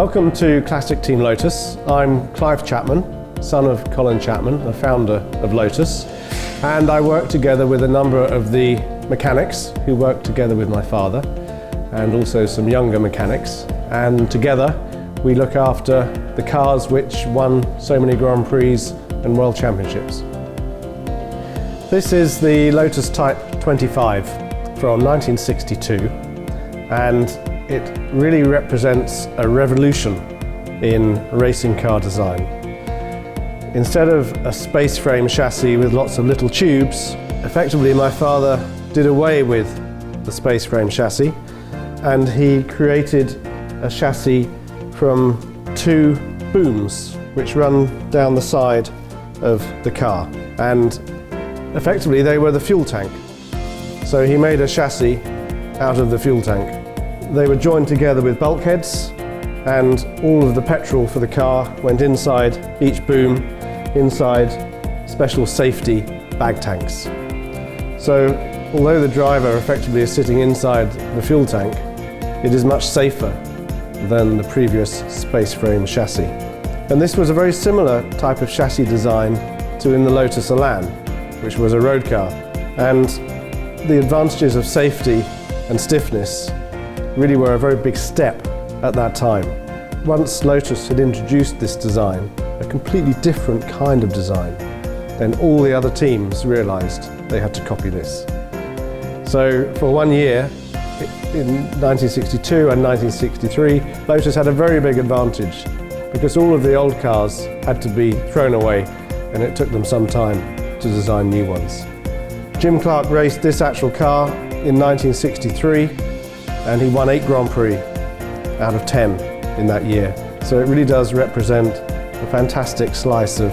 Welcome to Classic Team Lotus. I'm Clive Chapman, son of Colin Chapman, the founder of Lotus, and I work together with a number of the mechanics who work together with my father, and also some younger mechanics, and together we look after the cars which won so many Grand Prix and World Championships. This is the Lotus Type 25 from 1962, and it really represents a revolution in racing car design. Instead of a space frame chassis with lots of little tubes, effectively my father did away with the space frame chassis, and he created a chassis from two booms which run down the side of the car, and effectively they were the fuel tank. So he made a chassis out of the fuel tank. They were joined together with bulkheads, and all of the petrol for the car went inside each boom, inside special safety bag tanks. So although the driver effectively is sitting inside the fuel tank, it is much safer than the previous space frame chassis. And this was a very similar type of chassis design to in the Lotus Elan, which was a road car. And the advantages of safety and stiffness really were a very big step at that time. Once Lotus had introduced this design, a completely different kind of design, then all the other teams realised they had to copy this. So for 1 year, in 1962 and 1963, Lotus had a very big advantage because all of the old cars had to be thrown away, and it took them some time to design new ones. Jim Clark raced this actual car in 1963, and he won 8 Grand Prix out of 10 in that year. So it really does represent a fantastic slice of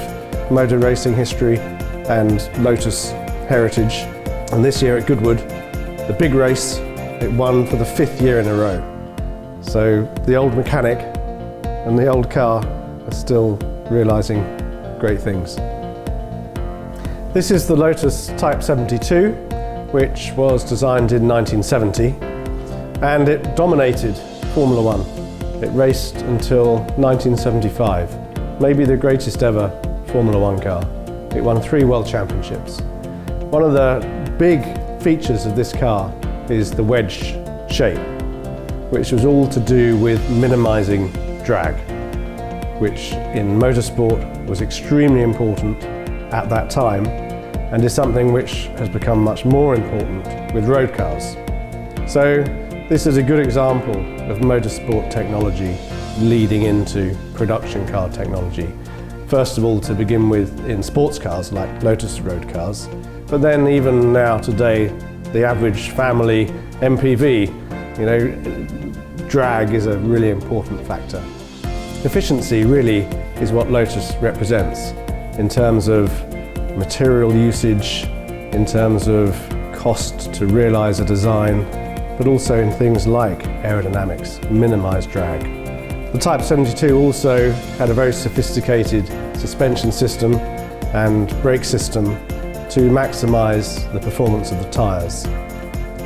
motor racing history and Lotus heritage. And this year at Goodwood, the big race, it won for the 5th year in a row. So the old mechanic and the old car are still realising great things. This is the Lotus Type 72, which was designed in 1970, and it dominated Formula One. It raced until 1975, maybe the greatest ever Formula One car. It won 3 World Championships. One of the big features of this car is the wedge shape, which was all to do with minimising drag, which in motorsport was extremely important at that time, and is something which has become much more important with road cars. So this is a good example of motorsport technology leading into production car technology. First of all, to begin with in sports cars like Lotus road cars, but then even now today, the average family MPV, drag is a really important factor. Efficiency really is what Lotus represents in terms of material usage, in terms of cost to realise a design, but also in things like aerodynamics, minimise drag. The Type 72 also had a very sophisticated suspension system and brake system to maximise the performance of the tyres,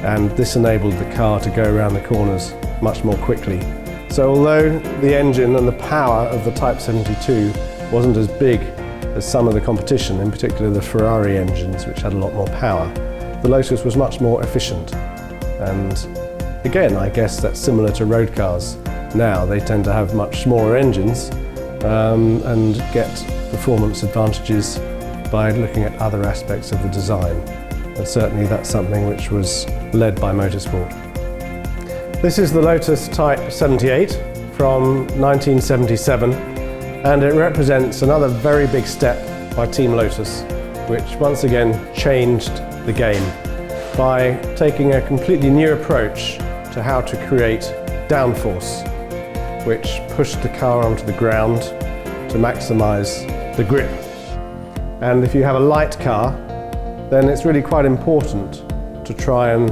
and this enabled the car to go around the corners much more quickly. So although the engine and the power of the Type 72 wasn't as big as some of the competition, in particular the Ferrari engines, which had a lot more power, the Lotus was much more efficient. And again, I guess that's similar to road cars. Now they tend to have much smaller engines and get performance advantages by looking at other aspects of the design. And certainly that's something which was led by motorsport. This is the Lotus Type 78 from 1977, and it represents another very big step by Team Lotus, which once again changed the game by taking a completely new approach to how to create downforce, which pushed the car onto the ground to maximise the grip. And if you have a light car, then it's really quite important to try and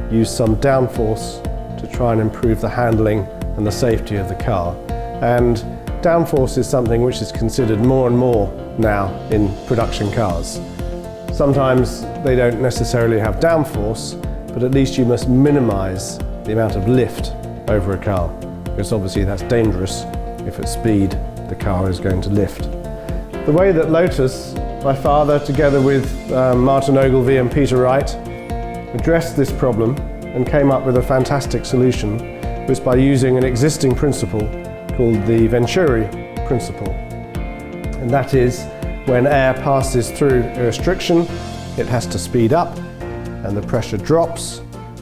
use some downforce to try and improve the handling and the safety of the car. And downforce is something which is considered more and more now in production cars. Sometimes they don't necessarily have downforce, but at least you must minimise the amount of lift over a car. because obviously that's dangerous if at speed the car is going to lift. The way that Lotus, my father, together with Martin Ogilvy and Peter Wright, addressed this problem and came up with a fantastic solution was by using an existing principle called the Venturi principle. And that is, when air passes through a restriction, it has to speed up and the pressure drops,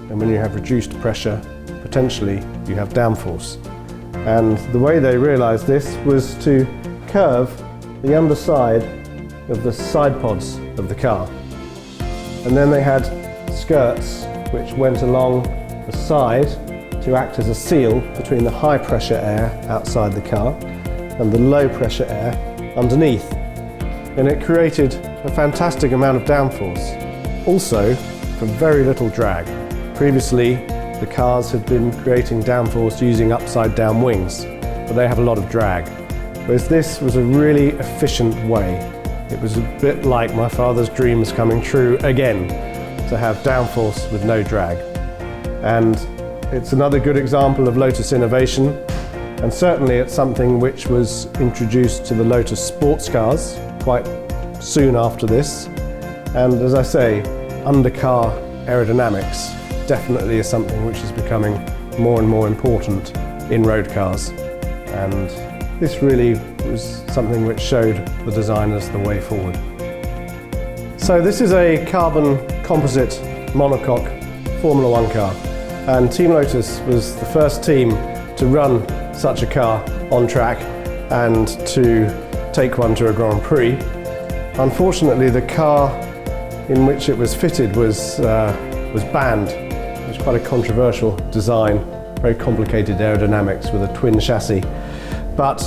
and when you have reduced pressure, potentially you have downforce. And the way they realized this was to curve the underside of the side pods of the car. And then they had skirts which went along the side to act as a seal between the high pressure air outside the car and the low pressure air underneath. And it created a fantastic amount of downforce, also for very little drag. Previously, the cars had been creating downforce using upside down wings, but they have a lot of drag. Whereas this was a really efficient way. It was a bit like my father's dreams coming true again, to have downforce with no drag. And it's another good example of Lotus innovation, and certainly it's something which was introduced to the Lotus sports cars quite soon after this. And as I say, undercar aerodynamics definitely is something which is becoming more and more important in road cars. And this really was something which showed the designers the way forward. So this is a carbon composite monocoque Formula One car, and Team Lotus was the first team to run such a car on track and to take one to a Grand Prix. Unfortunately, the car in which it was fitted was banned. It was quite a controversial design, very complicated aerodynamics with a twin chassis. But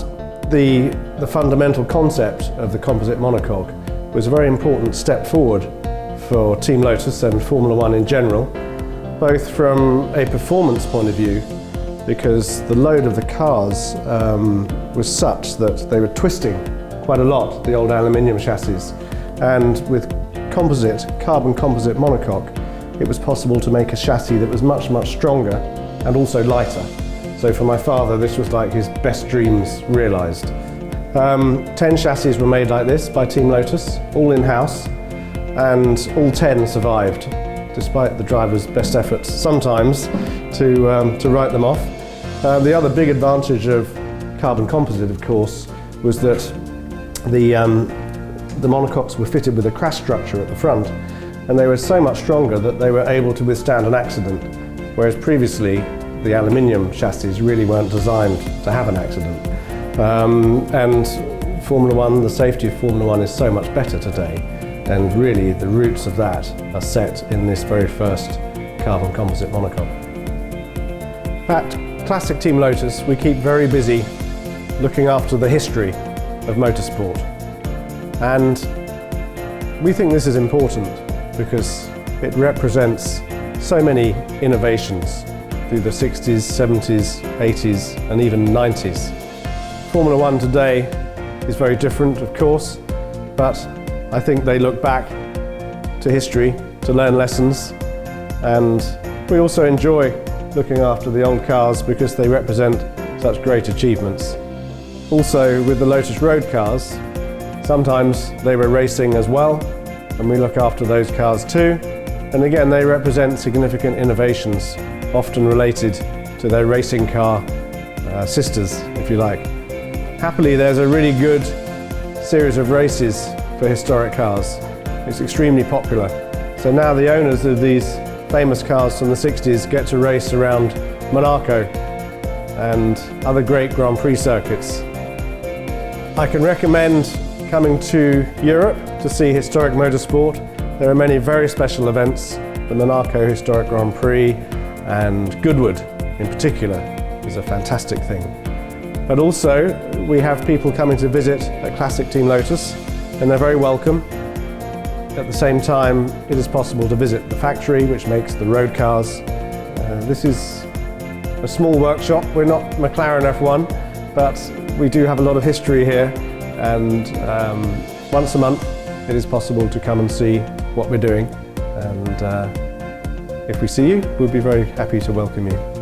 the fundamental concept of the composite monocoque was a very important step forward for Team Lotus and Formula One in general, both from a performance point of view, because the load of the cars was such that they were twisting quite a lot, the old aluminium chassis. And with carbon composite monocoque, it was possible to make a chassis that was much, much stronger and also lighter. So for my father, this was like his best dreams realized. 10 chassis were made like this by Team Lotus, all in-house, and all 10 survived, despite the driver's best efforts sometimes to write them off. The other big advantage of carbon composite, of course, was that the monocoques were fitted with a crash structure at the front, and they were so much stronger that they were able to withstand an accident, whereas previously the aluminium chassis really weren't designed to have an accident. And Formula One, the safety of Formula One is so much better today, and really the roots of that are set in this very first carbon composite monocoque. At Classic Team Lotus, we keep very busy looking after the history of motorsport, and we think this is important because it represents so many innovations through the 60s, 70s, 80s and even 90s. Formula One today is very different, of course, but I think they look back to history to learn lessons, and we also enjoy looking after the old cars because they represent such great achievements. Also, with the Lotus road cars, sometimes they were racing as well, and we look after those cars too. And again, they represent significant innovations, often related to their racing car sisters, if you like. Happily, there's a really good series of races for historic cars. It's extremely popular. So now the owners of these famous cars from the 60s get to race around Monaco and other great Grand Prix circuits. I can recommend coming to Europe to see historic motorsport. There are many very special events, the Monaco Historic Grand Prix, and Goodwood in particular is a fantastic thing. But also we have people coming to visit at Classic Team Lotus, and they're very welcome. At the same time, it is possible to visit the factory which makes the road cars. This is a small workshop. We're not McLaren F1, but we do have a lot of history here, and once a month it is possible to come and see what we're doing, and if we see you, we'll be very happy to welcome you.